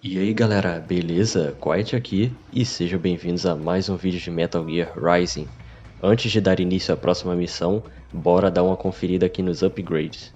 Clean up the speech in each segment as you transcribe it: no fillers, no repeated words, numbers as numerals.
E aí galera, beleza? Quiet aqui e sejam bem-vindos a mais um vídeo de Metal Gear Rising. Antes de dar início à próxima missão, bora dar uma conferida aqui nos upgrades.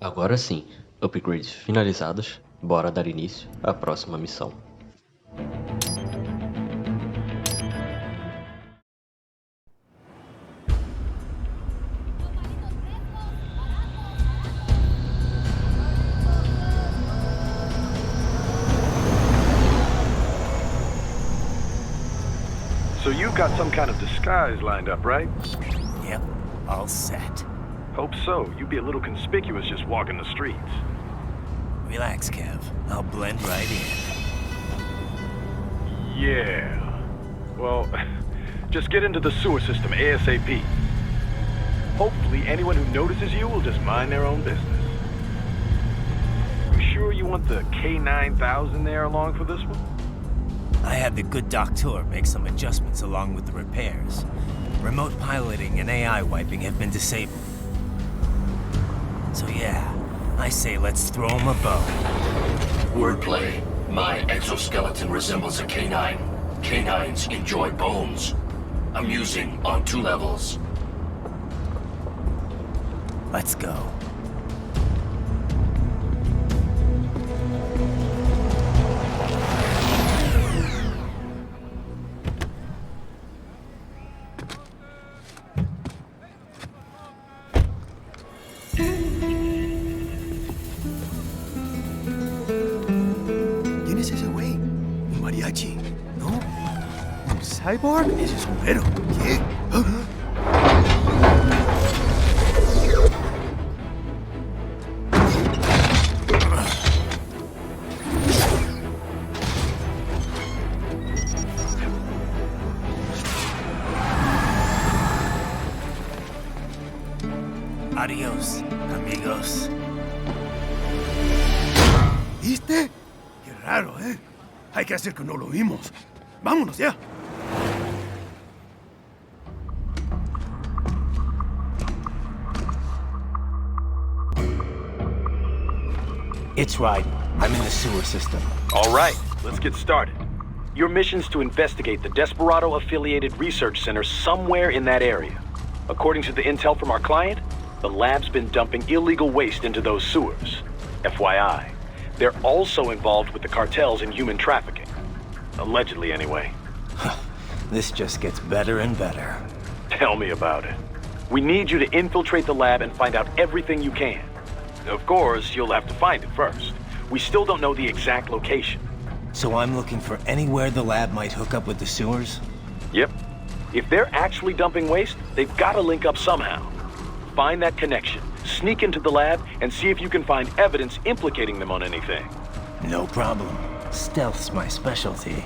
Agora sim, upgrades finalizados, bora dar início à próxima missão. So you've got some kind of disguise lined up, right? Yep, all set. Hope so. You'd be a little conspicuous just walking the streets. Relax, Kev. I'll blend right in. Yeah. Well, just get into the sewer system ASAP. Hopefully anyone who notices you will just mind their own business. You sure you want the K9000 there along for this one? I had the good doctor make some adjustments along with the repairs. Remote piloting and AI wiping have been disabled. So yeah, I say let's throw him a bone. Wordplay. My exoskeleton resembles a canine. Canines enjoy bones. Amusing on 2 levels. Let's go. ¿Quién es ese güey? ¿Un mariachi? ¿No? ¿Un cyborg? Ese es un güero. ¿Qué? Adios, amigos. ¿Viste? Qué raro, ¿eh? Hay que hacer que no lo vimos. Vámonos ya. It's right. I'm in the sewer system. All right, let's get started. Your mission's to investigate the Desperado-affiliated research center somewhere in that area. According to the intel from our client, the lab's been dumping illegal waste into those sewers. FYI, they're also involved with the cartels in human trafficking. Allegedly, anyway. This just gets better and better. Tell me about it. We need you to infiltrate the lab and find out everything you can. Of course, you'll have to find it first. We still don't know the exact location. So I'm looking for anywhere the lab might hook up with the sewers? Yep. If they're actually dumping waste, they've got to link up somehow. Find that connection, sneak into the lab, and see if you can find evidence implicating them on anything. No problem. Stealth's my specialty.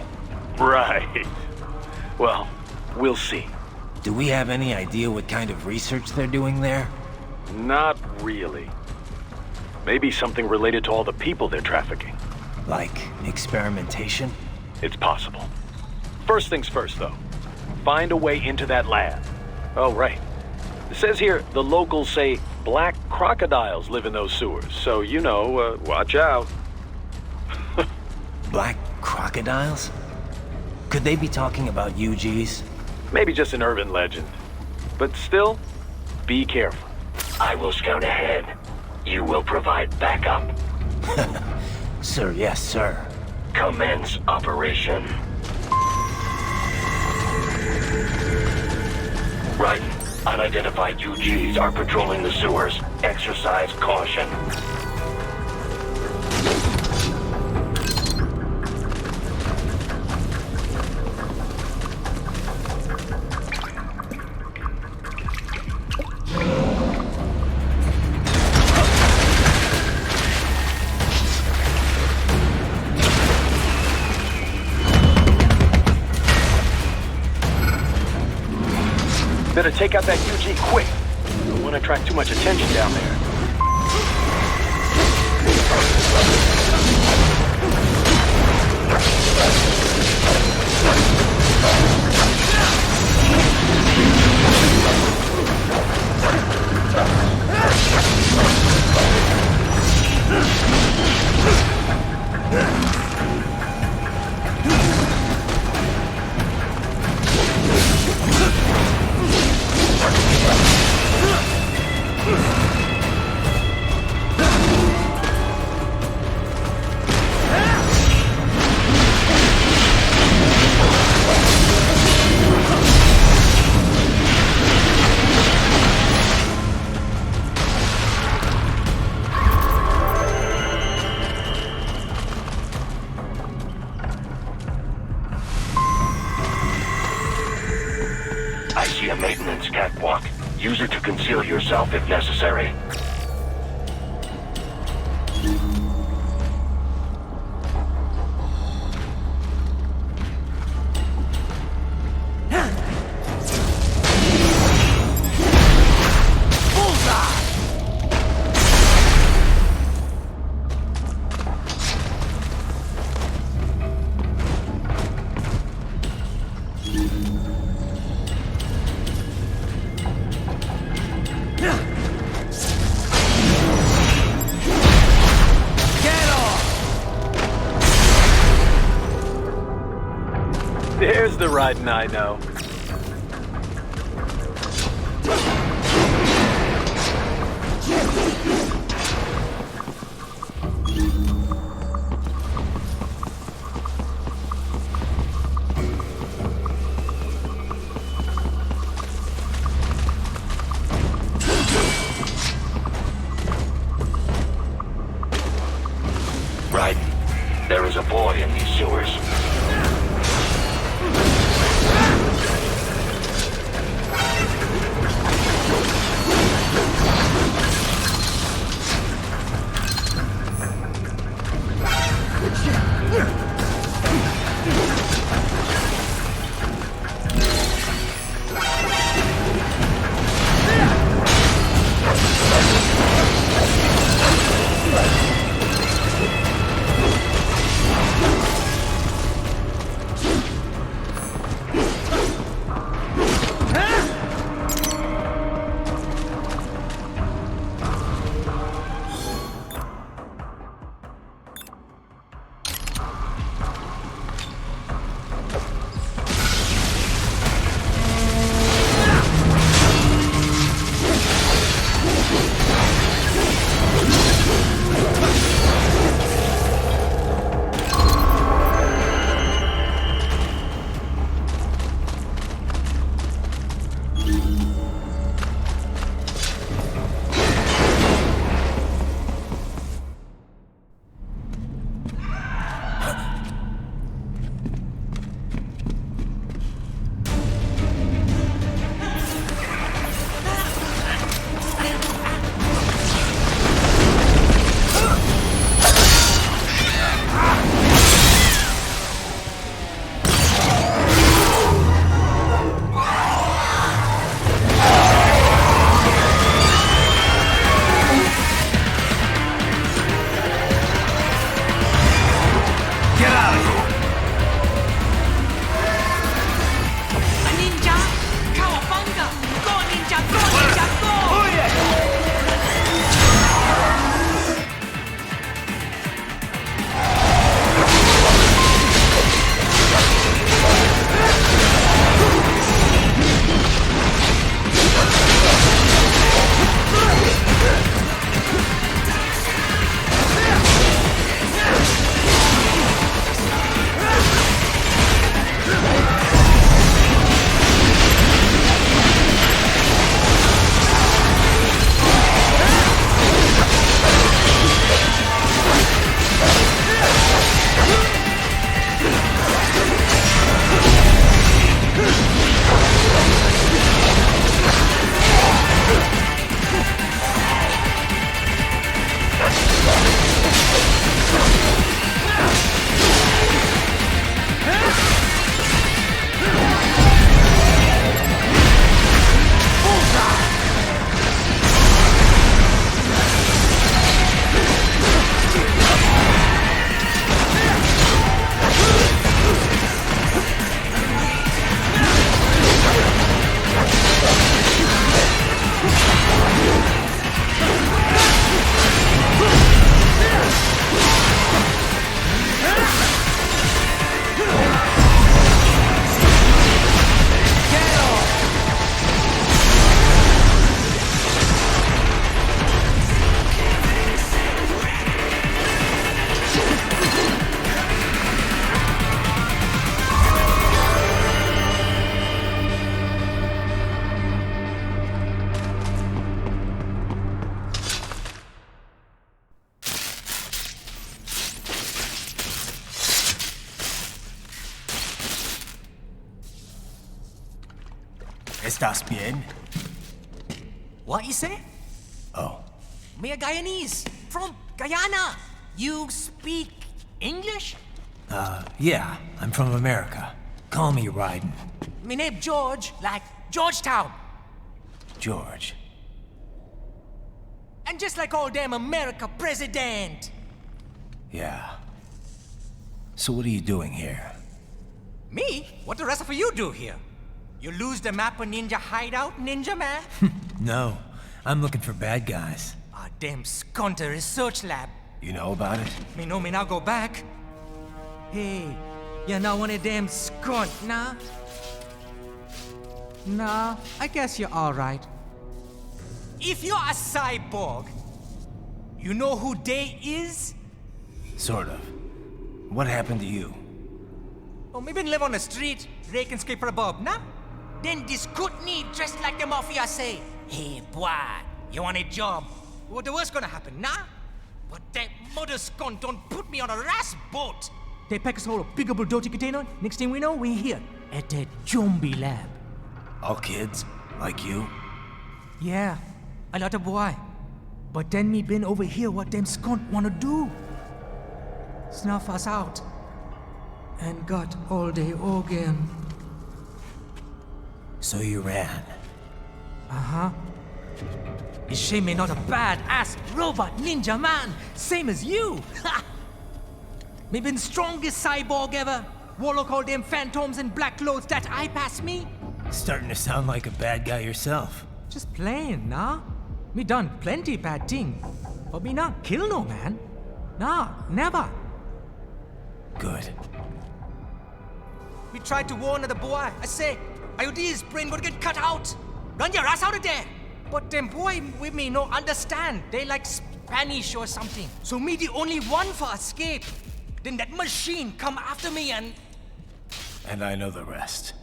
Right. Well, we'll see. Do we have any idea what kind of research they're doing there? Not really. Maybe something related to all the people they're trafficking. Like experimentation? It's possible. First things first, though. Find a way into that lab. Oh, right. It says here the locals say black crocodiles live in those sewers, so you know, watch out. Black crocodiles? Could they be talking about UGs? Maybe just an urban legend. But still, be careful. I will scout ahead. You will provide backup. Sir, yes, sir. Commence operation. Right. Unidentified UGs are patrolling the sewers. Exercise caution. to take out that UG quick. Don't want to attract too much attention down there. I see a maintenance catwalk. Use it to conceal yourself if necessary. There's the riding I know. Right. There is a boy in these sewers. ¿Estás bien? What you say? Oh, Me a Guyanese from Guyana. You speak English? yeah, I'm from America. Call me Ryden. Me name George, like Georgetown. George. And just like all damn America president. Yeah. So what are you doing here? Me? What the rest of you do here? You lose the map of Ninja hideout, Ninja man? No, I'm looking for bad guys. Ah, damn skunter research lab. You know about it? Me know me now go back. Hey, you're not one of them skunt, nah? Nah, I guess you're alright. If you're a cyborg, you know who they is? Sort of. What happened to you? Oh, me been live on the street, rake and scrape for a bob, nah? Then this good need dressed like the mafia say, hey boy, you want a job? What the worst gonna happen, nah? But that mother scunt don't put me on a ras boat. They pack us all a big old dirty container. Next thing we know, we're here at that zombie lab. All kids? Like you? Yeah, a lot of boy. But then me been over here what them skunt wanna do. Snuff us out. And got all the organ. So you ran. Uh-huh. Is she me not a bad-ass robot ninja man, same as you? Ha! Me been strongest cyborg ever. Warlock all them phantoms in black clothes that eye pass me. Starting to sound like a bad guy yourself. Just plain, nah? Me done plenty bad thing. But me not kill no man. Nah, never. Good. We tried to warn the boy. I say, IOD's brain would get cut out. Run your ass out of there. But them boy with me no understand. They like Spanish or something. So me the only one for escape. Then that machine come after me and... And I know the rest.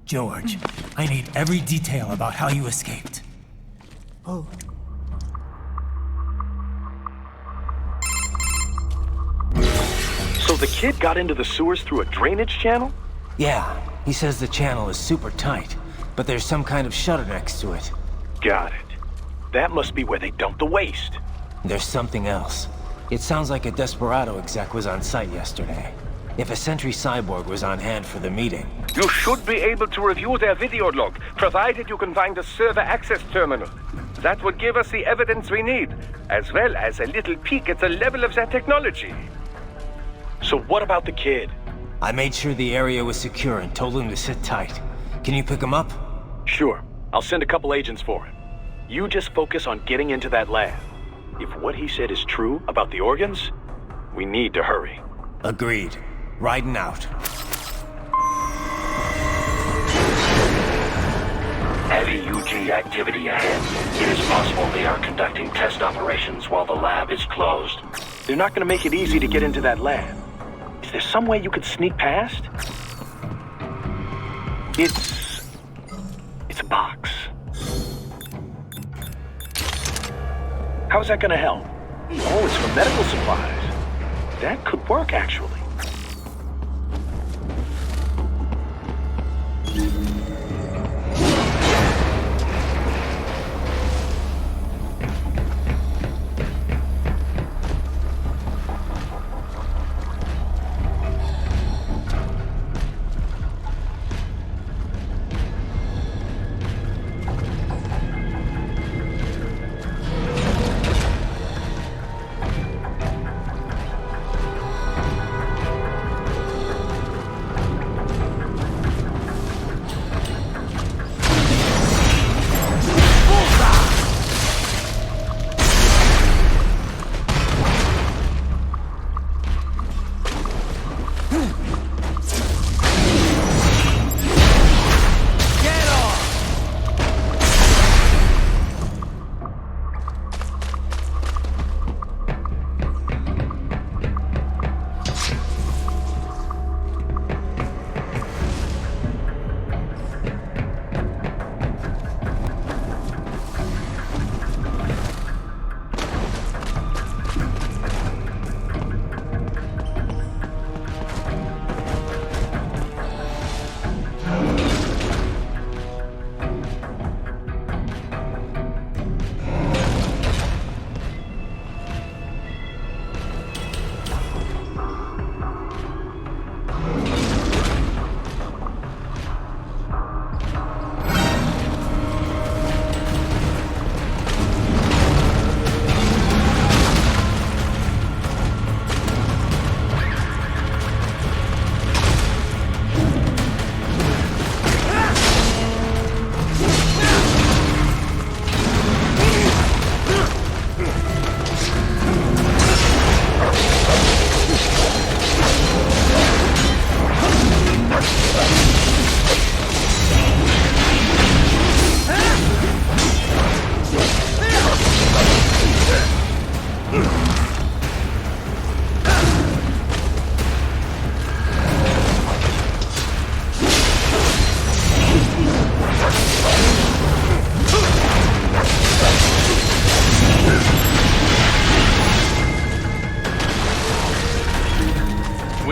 George, I need every detail about how you escaped. Oh. So the kid got into the sewers through a drainage channel? Yeah, he says the channel is super tight, but there's some kind of shutter next to it. Got it. That must be where they dumped the waste. There's something else. It sounds like a Desperado exec was on site yesterday. If a Sentry Cyborg was on hand for the meeting. You should be able to review their video log, provided you can find a server access terminal. That would give us the evidence we need, as well as a little peek at the level of their technology. So what about the kid? I made sure the area was secure and told him to sit tight. Can you pick him up? Sure. I'll send a couple agents for him. You just focus on getting into that lab. If what he said is true about the organs, we need to hurry. Agreed. Riding out. Heavy UG activity ahead. It is possible they are conducting test operations while the lab is closed. They're not going to make it easy to get into that lab. Is there some way you could sneak past? It's a box. How's that going to help? Oh, it's for medical supplies. That could work, actually.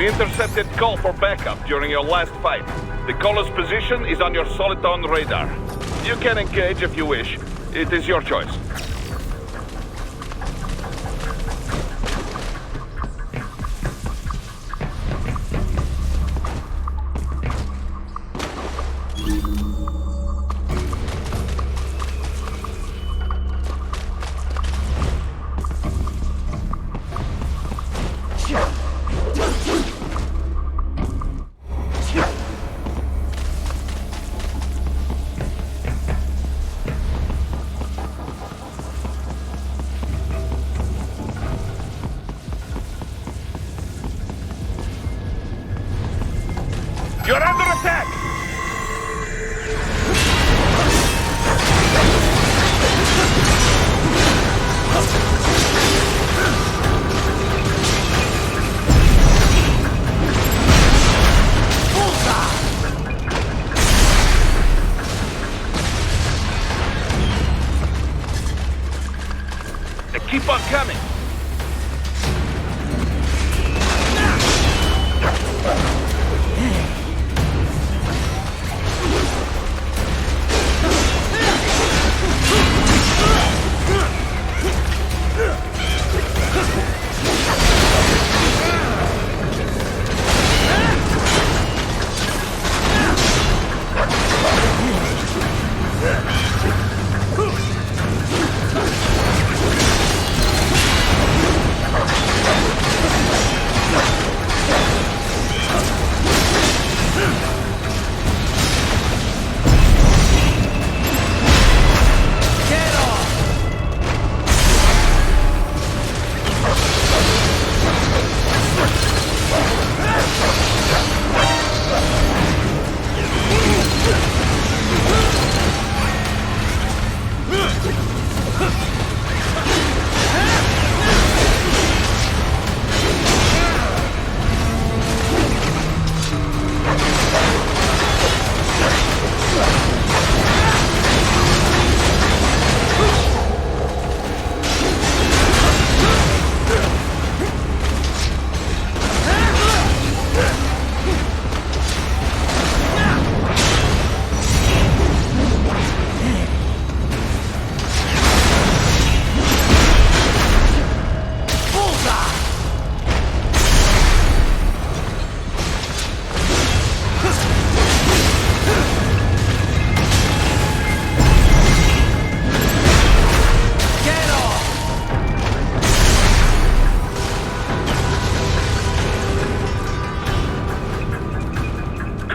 We intercepted call for backup during your last fight. The caller's position is on your Soliton radar. You can engage if you wish. It is your choice. You're under attack! Keep on coming!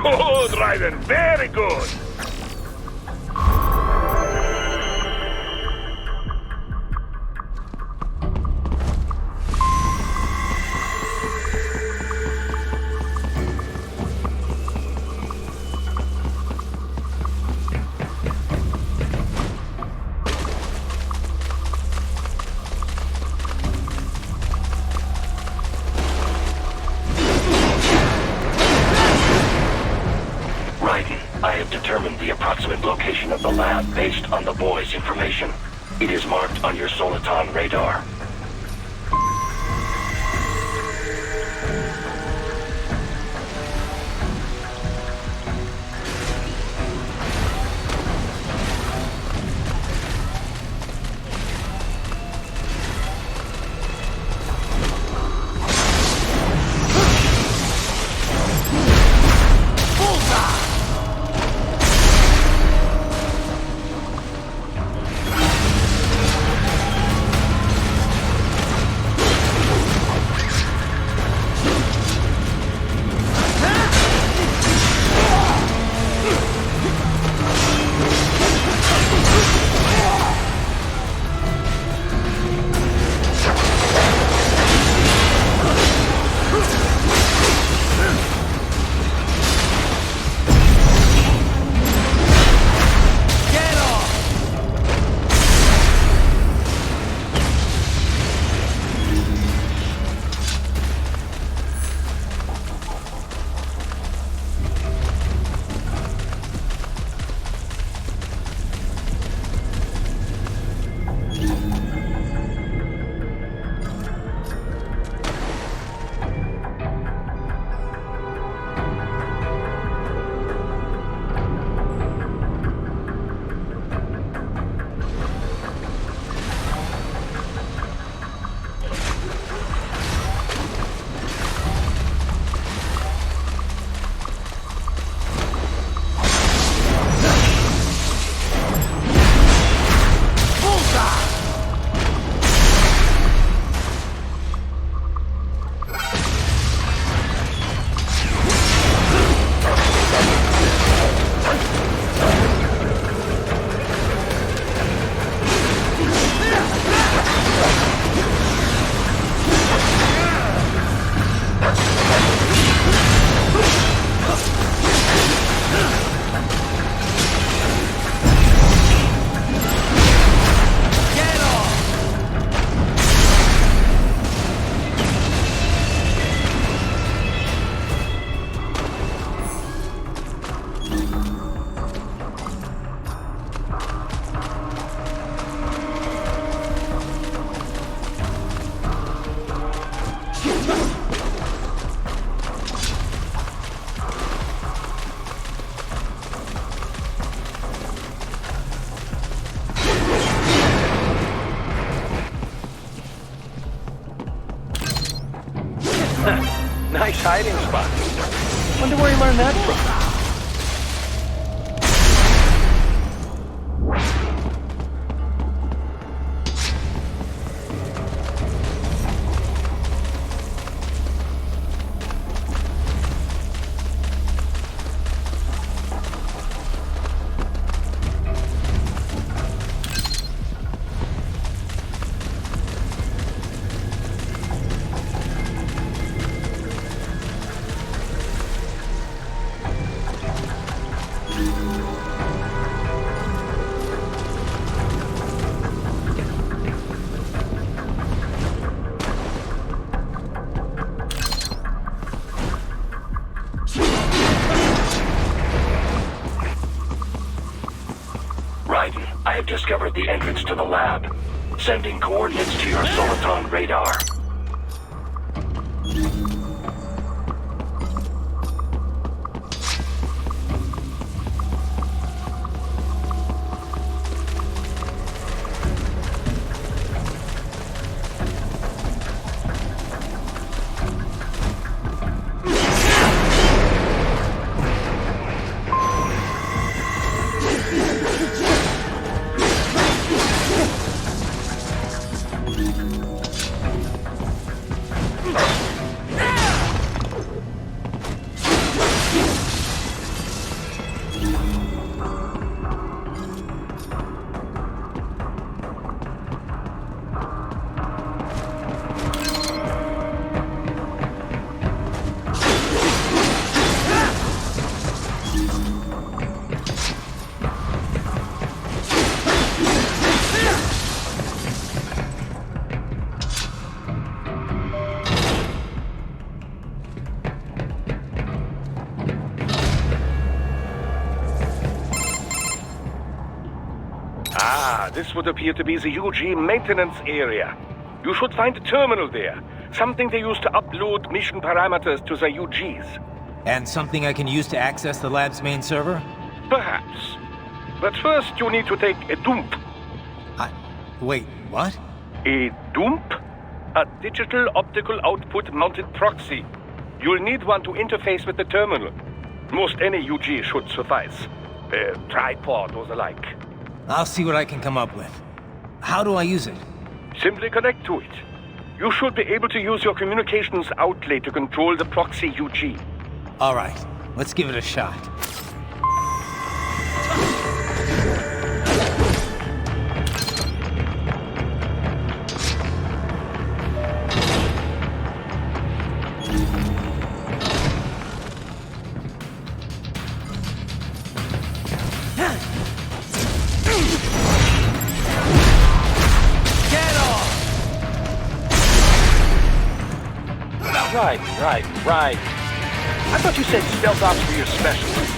Good, Raiden. Very good. I have determined the approximate location of the lab based on the boy's information. It is marked on your Soliton radar. Nice hiding spot. Wonder where he learned that from. I have discovered the entrance to the lab. Sending coordinates to your Soliton radar. This would appear to be the UG maintenance area. You should find a terminal there. Something they use to upload mission parameters to the UGs. And something I can use to access the lab's main server? Perhaps. But first you need to take a dump. Wait, what? A dump? A digital optical output mounted proxy. You'll need one to interface with the terminal. Most any UG should suffice. A tripod or the like. I'll see what I can come up with. How do I use it? Simply connect to it. You should be able to use your communications outlet to control the proxy UG. All right, let's give it a shot. Right. I thought you said stealth ops were your specialty.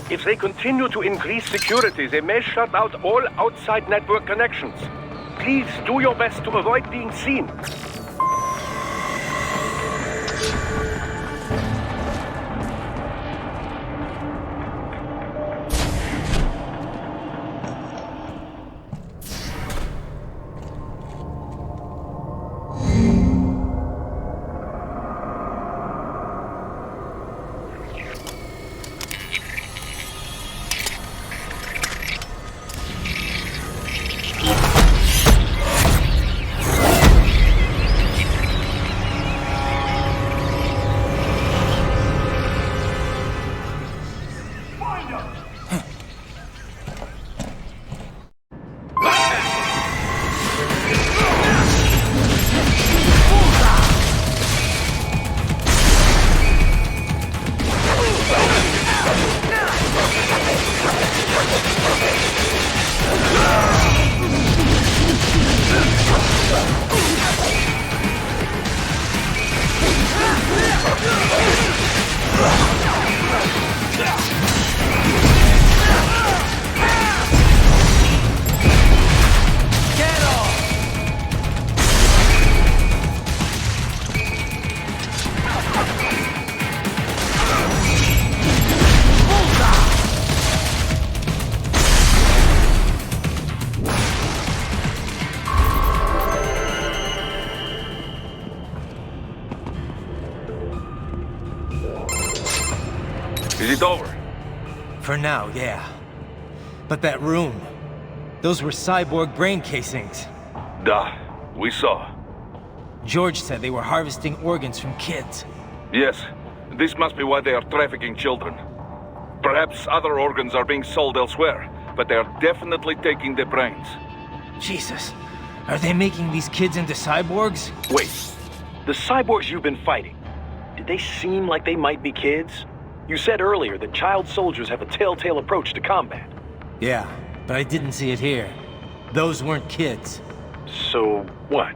If they continue to increase security, they may shut out all outside network connections. Please do your best to avoid being seen. it over? For now, yeah. But that room, those were cyborg brain casings. Duh, we saw. George said they were harvesting organs from kids. Yes, this must be why they are trafficking children. Perhaps other organs are being sold elsewhere, but they are definitely taking the brains. Jesus, are they making these kids into cyborgs? Wait, the cyborgs you've been fighting, did they seem like they might be kids? You said earlier that child soldiers have a telltale approach to combat. Yeah, but I didn't see it here. Those weren't kids. So, what?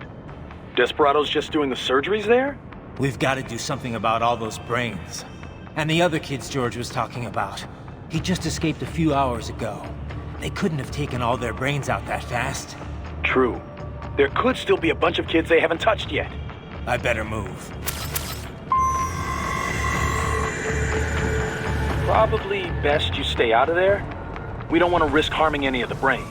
Desperado's just doing the surgeries there? We've got to do something about all those brains. And the other kids George was talking about. He just escaped a few hours ago. They couldn't have taken all their brains out that fast. True. There could still be a bunch of kids they haven't touched yet. I better move. Probably best you stay out of there. We don't want to risk harming any of the brains.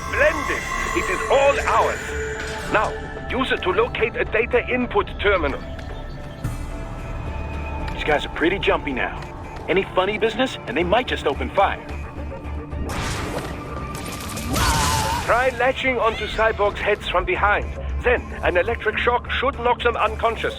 Splendid! It is all ours. Now, use it to locate a data input terminal. These guys are pretty jumpy now. Any funny business, and they might just open fire. Try latching onto cyborgs' heads from behind. Then, an electric shock should knock them unconscious.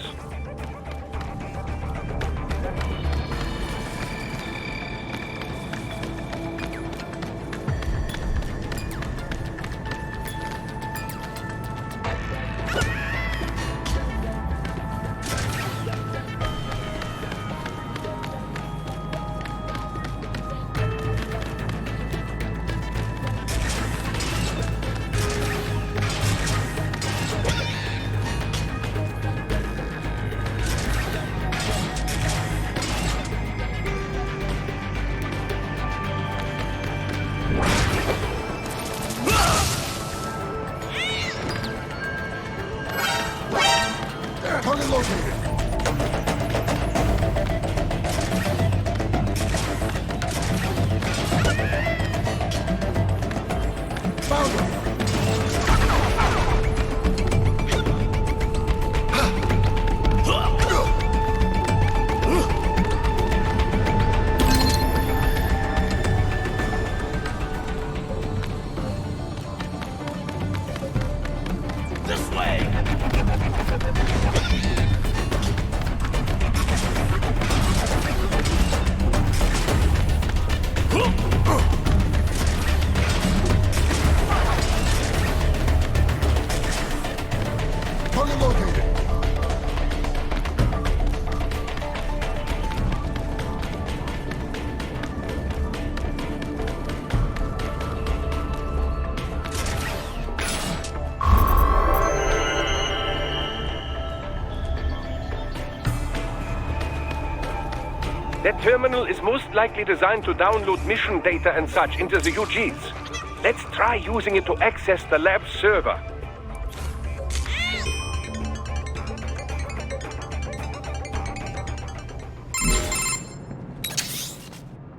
That terminal is most likely designed to download mission data and such into the UGs. Let's try using it to access the lab's server.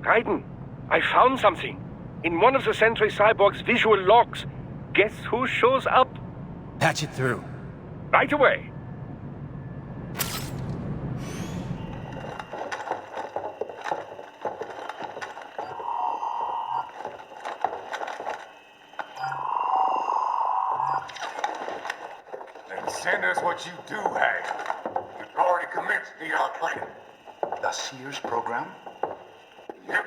Raiden, I found something. In one of the Sentry Cyborg's visual logs. Guess who shows up? Patch it through. Right away. Send us what you do have. You've already commenced the plan. The Sears program? Yep.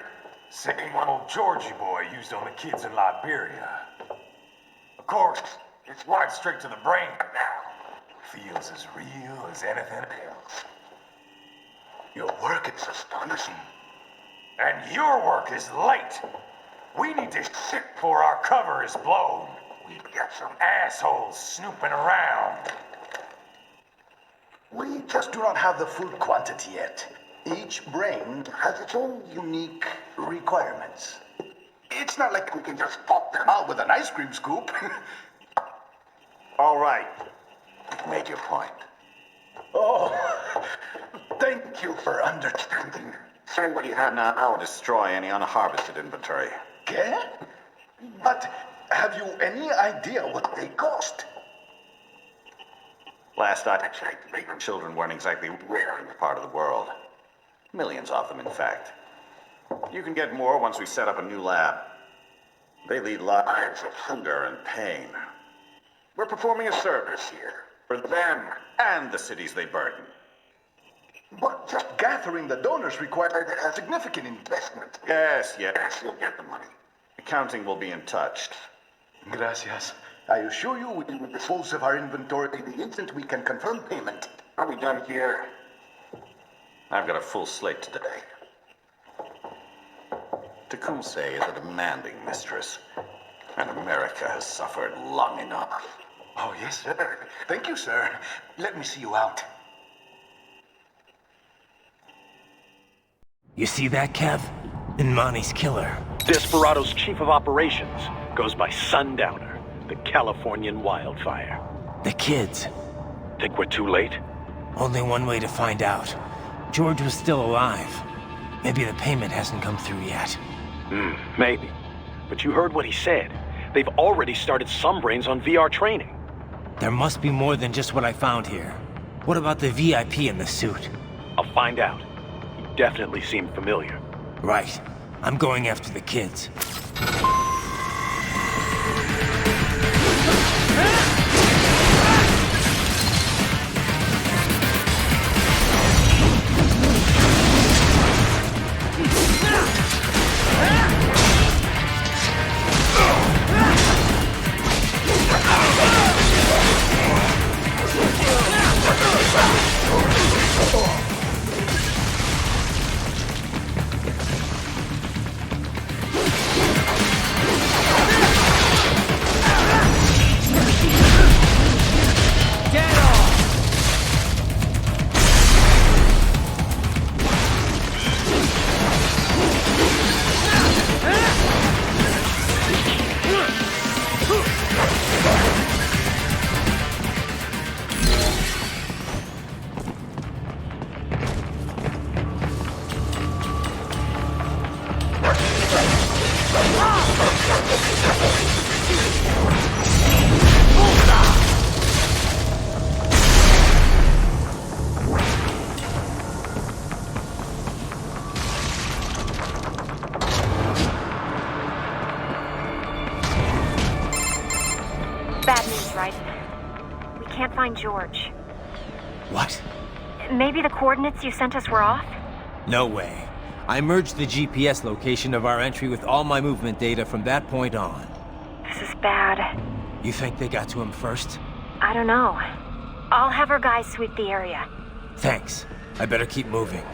Same one old Georgie boy used on the kids in Liberia. Of course, it's right straight to the brain now. Feels as real as anything else. Your work is astonishing. And your work is late. We need to ship before our cover is blown. We've got some assholes snooping around. We just do not have the full quantity yet. Each brain has its own unique requirements. It's not like we can just pop them out with an ice cream scoop. All right. made your point. Oh, thank you for understanding. Send what you have now. I'll destroy any unharvested inventory. Okay? But have you any idea what they cost? Last I checked, children weren't exactly rare in this part of the world. Millions of them, in fact. You can get more once we set up a new lab. They lead lives of hunger and pain. We're performing a service here for them and the cities they burden. But just gathering the donors required a significant investment. Yes, you'll get the money. Accounting will be in touch. Gracias. I assure you we will dispose of our inventory the instant we can confirm payment. Are we done here? I've got a full slate today. Tecumseh is a demanding mistress, and America has suffered long enough. Oh, yes, sir. Thank you, sir. Let me see you out. You see that, Kev? Imani's killer. Desperado's chief of operations goes by Sundowner, the Californian wildfire. The kids. Think we're too late? Only one way to find out. George was still alive. Maybe the payment hasn't come through yet. Maybe. But you heard what he said. They've already started some brains on VR training. There must be more than just what I found here. What about the VIP in the suit? I'll find out. He definitely seemed familiar. Right. I'm going after the kids. Bad news, right? We can't find George. What? Maybe the coordinates you sent us were off? No way. I merged the GPS location of our entry with all my movement data from that point on. This is bad. You think they got to him first? I don't know. I'll have our guys sweep the area. Thanks. I better keep moving.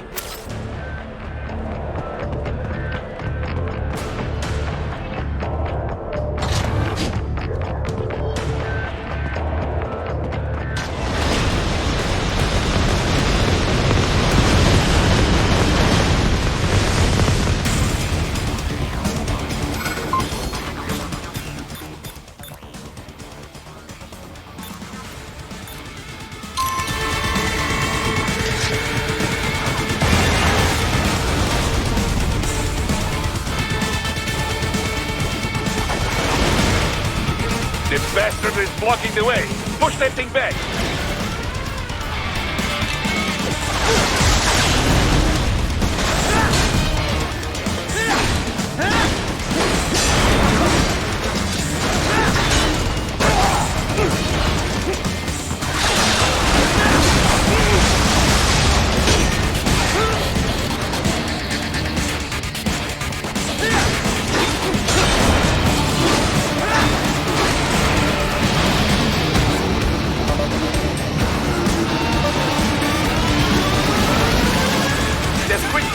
This bastard is blocking the way. Push that thing back.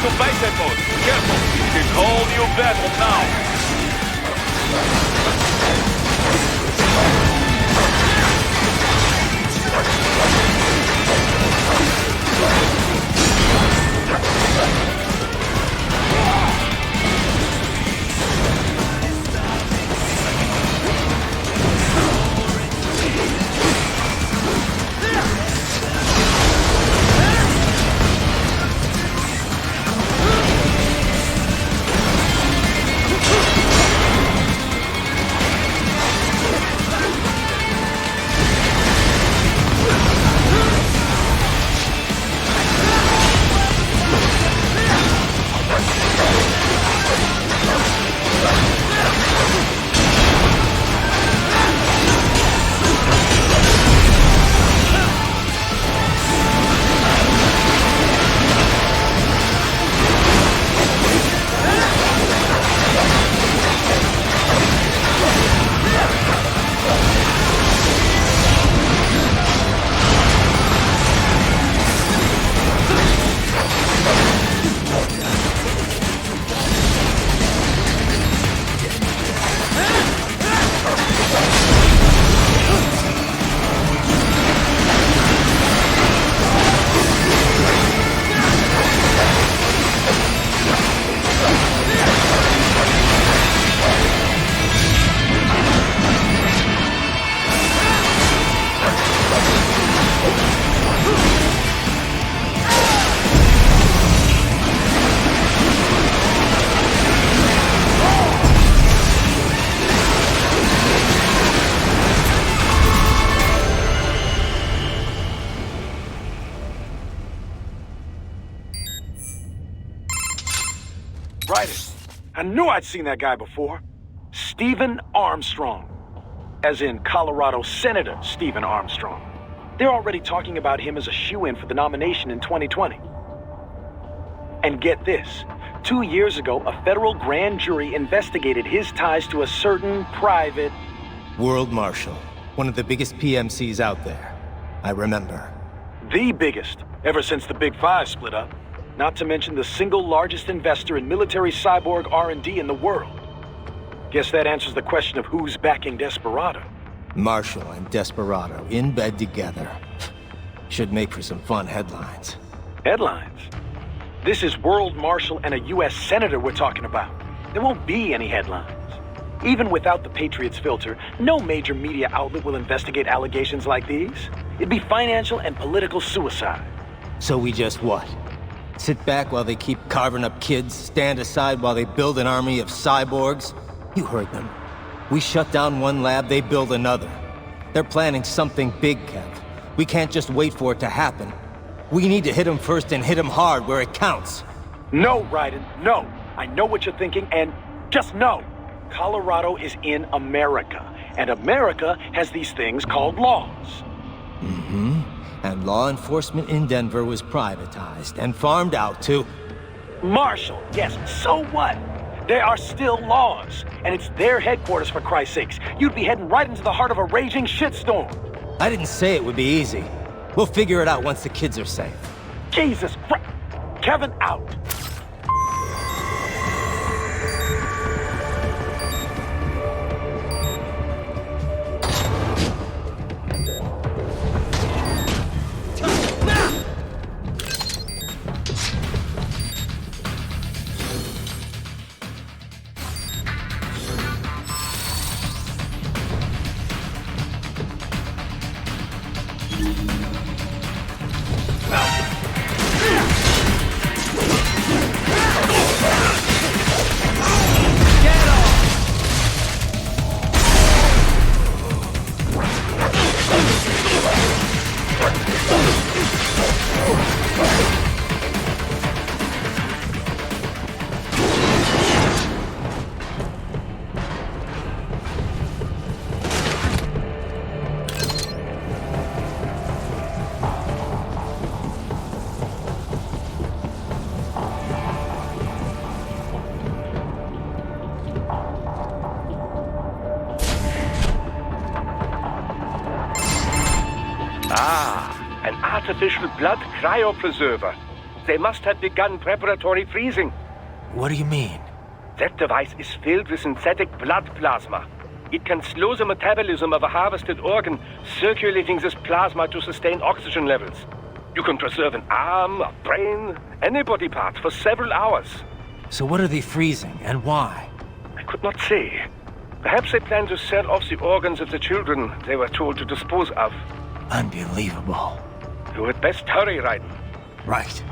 To bicep mode. Careful. It's whole new battle now. I knew I'd seen that guy before. Stephen Armstrong. As in Colorado Senator Stephen Armstrong. They're already talking about him as a shoo-in for the nomination in 2020. And get this. 2 years ago, a federal grand jury investigated his ties to a certain private... World Marshal. One of the biggest PMCs out there. I remember. The biggest, ever since the Big Five split up. Not to mention the single largest investor in military cyborg R&D in the world. Guess that answers the question of who's backing Desperado. Marshall and Desperado in bed together. Should make for some fun headlines. Headlines? This is World Marshal and a U.S. Senator we're talking about. There won't be any headlines. Even without the Patriots filter, no major media outlet will investigate allegations like these. It'd be financial and political suicide. So we just what? Sit back while they keep carving up kids, stand aside while they build an army of cyborgs? You heard them. We shut down one lab, they build another. They're planning something big, Kev. We can't just wait for it to happen. We need to hit them first and hit them hard where it counts. No, Raiden, no. I know what you're thinking, and just know. Colorado is in America, and America has these things called laws. Mm-hmm. And law enforcement in Denver was privatized and farmed out to... Marshall, yes, so what? There are still laws, and it's their headquarters, for Christ's sakes. You'd be heading right into the heart of a raging shitstorm. I didn't say it would be easy. We'll figure it out once the kids are safe. Jesus Christ! Kevin, out! An artificial blood cryopreserver. They must have begun preparatory freezing. What do you mean? That device is filled with synthetic blood plasma. It can slow the metabolism of a harvested organ, circulating this plasma to sustain oxygen levels. You can preserve an arm, a brain, any body part for several hours. So what are they freezing, and why? I could not say. Perhaps they plan to sell off the organs of the children they were told to dispose of. Unbelievable. You had best hurry, Raiden. Right.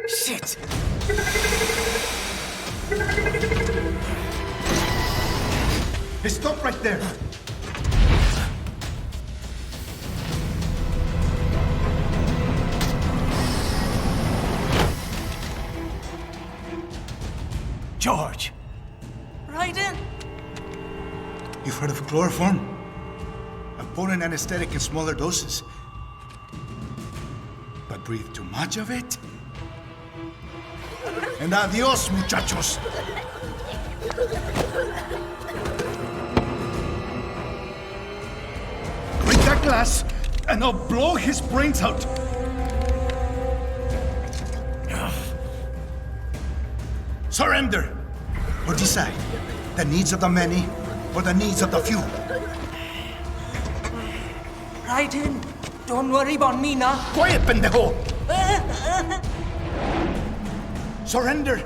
Shit! Hey, stop right there! George! Raiden? You've heard of chloroform? A potent anesthetic in smaller doses. But breathe too much of it? And adios, muchachos! Break that glass, and I'll blow his brains out! Surrender! Or decide, the needs of the many, or the needs of the few. Raiden, don't worry about me now. Quiet, pendejo! Surrender.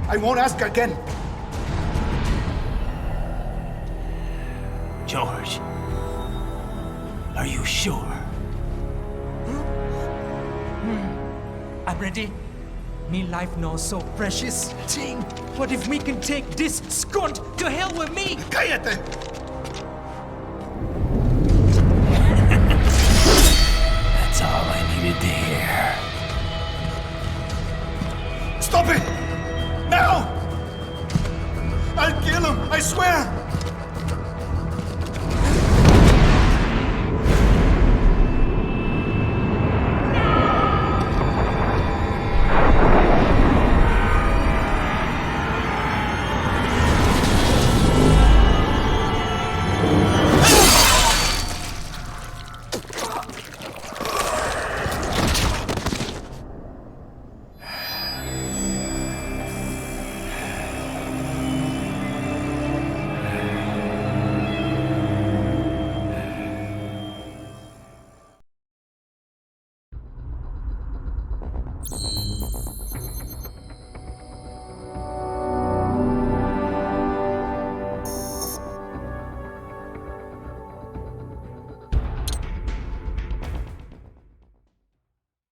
I won't ask again. George, are you sure? I'm ready. Me life now so precious. Ting, what if we can take this skunt to hell with me? Cállate! That's all I needed to hear. Stop it! Now! I'll kill him, I swear!